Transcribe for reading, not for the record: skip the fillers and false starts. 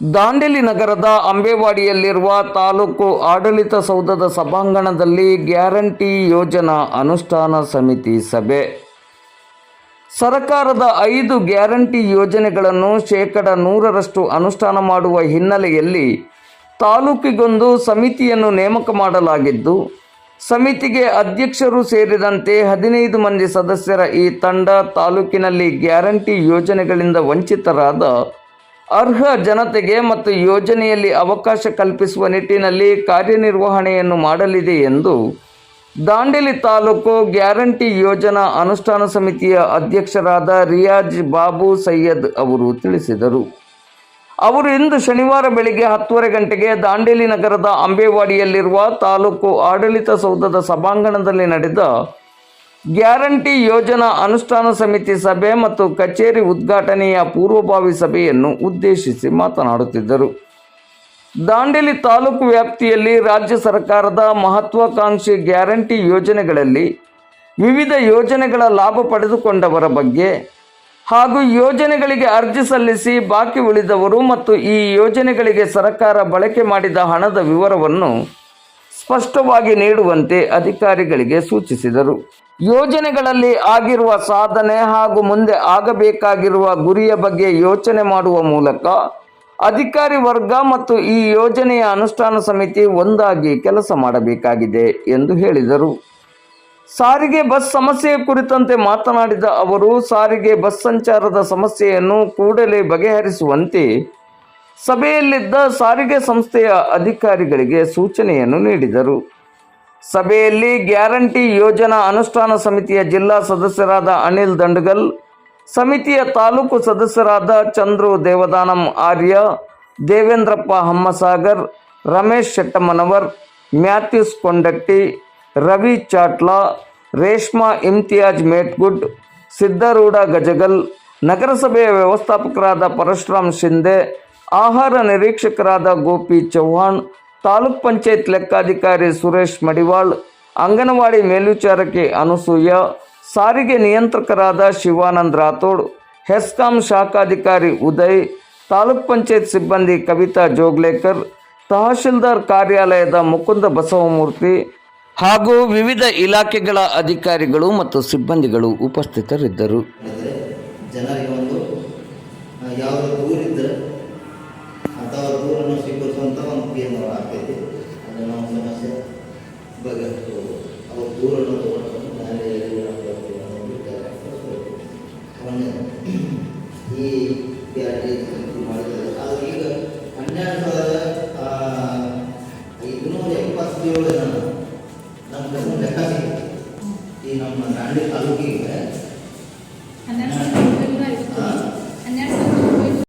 ದಾಂಡೇಲಿ ನಗರದ ಅಂಬೇವಾಡಿಯಲ್ಲಿರುವ ತಾಲೂಕು ಆಡಳಿತ ಸೌಧದ ಸಭಾಂಗಣದಲ್ಲಿ ಗ್ಯಾರಂಟಿ ಯೋಜನಾ ಅನುಷ್ಠಾನ ಸಮಿತಿ ಸಭೆ. ಸರ್ಕಾರದ 5 ಗ್ಯಾರಂಟಿ ಯೋಜನೆಗಳನ್ನು 100% ಅನುಷ್ಠಾನ ಮಾಡುವ ಹಿನ್ನೆಲೆಯಲ್ಲಿ ತಾಲೂಕಿಗೊಂದು ಸಮಿತಿಯನ್ನು ನೇಮಕ ಮಾಡಲಾಗಿದ್ದು, ಸಮಿತಿಗೆ ಅಧ್ಯಕ್ಷರು ಸೇರಿದಂತೆ 15 ಮಂದಿ ಸದಸ್ಯರ ಈ ತಂಡ ತಾಲೂಕಿನಲ್ಲಿ ಗ್ಯಾರಂಟಿ ಯೋಜನೆಗಳಿಂದ ವಂಚಿತರಾದ ಅರ್ಹ ಜನತೆಗೆ ಮತ್ತು ಯೋಜನೆಯಲ್ಲಿ ಅವಕಾಶ ಕಲ್ಪಿಸುವ ನಿಟ್ಟಿನಲ್ಲಿ ಕಾರ್ಯನಿರ್ವಹಣೆಯನ್ನು ಮಾಡಲಿದೆ ಎಂದು ದಾಂಡೇಲಿ ತಾಲೂಕು ಗ್ಯಾರಂಟಿ ಯೋಜನಾ ಅನುಷ್ಠಾನ ಸಮಿತಿಯ ಅಧ್ಯಕ್ಷರಾದ ರಿಯಾಜ್ ಬಾಬು ಸೈಯದ್ ಅವರು ತಿಳಿಸಿದರು. ಅವರು ಇಂದು ಶನಿವಾರ ಬೆಳಿಗ್ಗೆ 10:30 ಗಂಟೆಗೆ ದಾಂಡೇಲಿ ನಗರದ ಅಂಬೇವಾಡಿಯಲ್ಲಿರುವ ತಾಲೂಕು ಆಡಳಿತ ಸೌಧದ ಸಭಾಂಗಣದಲ್ಲಿ ನಡೆದ ಗ್ಯಾರಂಟಿ ಯೋಜನಾ ಅನುಷ್ಠಾನ ಸಮಿತಿ ಸಭೆ ಮತ್ತು ಕಚೇರಿ ಉದ್ಘಾಟನೆಯ ಪೂರ್ವಭಾವಿ ಸಭೆಯನ್ನು ಉದ್ದೇಶಿಸಿ ಮಾತನಾಡುತ್ತಿದ್ದರು. ದಾಂಡೇಲಿ ತಾಲೂಕು ವ್ಯಾಪ್ತಿಯಲ್ಲಿ ರಾಜ್ಯ ಸರ್ಕಾರದ ಮಹತ್ವಾಕಾಂಕ್ಷಿ ಗ್ಯಾರಂಟಿ ಯೋಜನೆಗಳಲ್ಲಿ ವಿವಿಧ ಯೋಜನೆಗಳ ಲಾಭ ಪಡೆದುಕೊಂಡವರ ಬಗ್ಗೆ ಹಾಗೂ ಯೋಜನೆಗಳಿಗೆ ಅರ್ಜಿ ಸಲ್ಲಿಸಿ ಬಾಕಿ ಉಳಿದವರು ಮತ್ತು ಈ ಯೋಜನೆಗಳಿಗೆ ಸರ್ಕಾರ ಬಳಕೆ ಮಾಡಿದ ಹಣದ ವಿವರವನ್ನು ಸ್ಪಷ್ಟವಾಗಿ ನೀಡುವಂತೆ ಅಧಿಕಾರಿಗಳಿಗೆ ಸೂಚಿಸಿದರು. ಯೋಜನೆಗಳಲ್ಲಿ ಆಗಿರುವ ಸಾಧನೆ ಹಾಗೂ ಮುಂದೆ ಆಗಬೇಕಾಗಿರುವ ಗುರಿಯ ಬಗ್ಗೆ ಯೋಚನೆ ಮಾಡುವ ಮೂಲಕ ಅಧಿಕಾರಿ ವರ್ಗ ಮತ್ತು ಈ ಯೋಜನೆಯ ಅನುಷ್ಠಾನ ಸಮಿತಿ ಒಂದಾಗಿ ಕೆಲಸ ಮಾಡಬೇಕಾಗಿದೆ ಎಂದು ಹೇಳಿದರು. ಸಾರಿಗೆ ಬಸ್ ಸಮಸ್ಯೆಯ ಕುರಿತಂತೆ ಮಾತನಾಡಿದ ಅವರು, ಸಾರಿಗೆ ಬಸ್ ಸಂಚಾರದ ಸಮಸ್ಯೆಯನ್ನು ಕೂಡಲೇ ಬಗೆಹರಿಸುವಂತೆ ಸಭೆಯಲ್ಲಿದ್ದ ಸಾರಿಗೆ ಸಂಸ್ಥೆಯ ಅಧಿಕಾರಿಗಳಿಗೆ ಸೂಚನೆಯನ್ನು ನೀಡಿದರು. ಸಭೆಯಲ್ಲಿ ಗ್ಯಾರಂಟಿ ಯೋಜನಾ ಅನುಷ್ಠಾನ ಸಮಿತಿಯ ಜಿಲ್ಲಾ ಸದಸ್ಯರಾದ ಅನಿಲ್ ದಂಡಗಲ್, ಸಮಿತಿಯ ತಾಲೂಕು ಸದಸ್ಯರಾದ ಚಂದ್ರು ದೇವದಾನಂ ಆರ್ಯ, ದೇವೇಂದ್ರಪ್ಪ ಹಮ್ಮಸಾಗರ್, ರಮೇಶ್ ಶೆಟ್ಟಮ್ಮನವರ್, ಮ್ಯಾಥ್ಯೂಸ್ ಕೊಂಡಟ್ಟಿ, ರವಿ ಚಾಟ್ಲಾ, ರೇಷ್ಮಾ ಇಮ್ತಿಯಾಜ್ ಮೇಟ್ಗುಡ್, ಸಿದ್ದರೂಢ ಗಜಗಲ್, ನಗರಸಭೆಯ ವ್ಯವಸ್ಥಾಪಕರಾದ ಪರಶುರಾಮ್ ಶಿಂದೆ, ಆಹಾರ ನಿರೀಕ್ಷಕರಾದ ಗೋಪಿ ಚೌಹಾಣ್, ತಾಲೂಕ್ ಪಂಚಾಯತ್ ಲೆಕ್ಕಾಧಿಕಾರಿ ಸುರೇಶ್ ಮಡಿವಾಳ್, ಅಂಗನವಾಡಿ ಮೇಲ್ವಿಚಾರಕಿ ಅನುಸೂಯ, ಸಾರಿಗೆ ನಿಯಂತ್ರಕರಾದ ಶಿವಾನಂದ್ ರಾಥೋಡ್, ಹೆಸ್ಕಾಂ ಶಾಖಾಧಿಕಾರಿ ಉದಯ್, ತಾಲೂಕ್ ಪಂಚಾಯತ್ ಸಿಬ್ಬಂದಿ ಕವಿತಾ ಜೋಗ್ಲೇಕರ್, ತಹಶೀಲ್ದಾರ್ ಕಾರ್ಯಾಲಯದ ಮುಕುಂದ ಬಸವಮೂರ್ತಿ ಹಾಗೂ ವಿವಿಧ ಇಲಾಖೆಗಳ ಅಧಿಕಾರಿಗಳು ಮತ್ತು ಸಿಬ್ಬಂದಿಗಳು ಉಪಸ್ಥಿತರಿದ್ದರು. ಜನರಿಗೆ ಒಂದು ಯಾವುದೋ ದೂರಿದ್ದರೆ ಅಥವಾ ದೂರನ್ನು ಸ್ವೀಕರಿಸುವಂಥ ಒಂದು ಕೇಂದ್ರ ಆಗ್ತೈತಿ. ಅದನ್ನು ನಾವು ಸಮಸ್ಯೆ ಬಗೆಹರಿಸ್ಬೋದು. ಅವ್ರು ದೂರನ್ನು ತಗೊಂಡು ಈ ಗ್ಯಾರಂಟಿ ಮಾಡಿದ್ದಾರೆ. ಅದು ಈಗ 12,577 ಜನ ನಮ್ಮ ಲೆಕ್ಕ ಸಿಗುತ್ತೆ. ಈ ನಮ್ಮ ದಾಂಡೇಲಿ ತಾಲೂಕಿಗೆ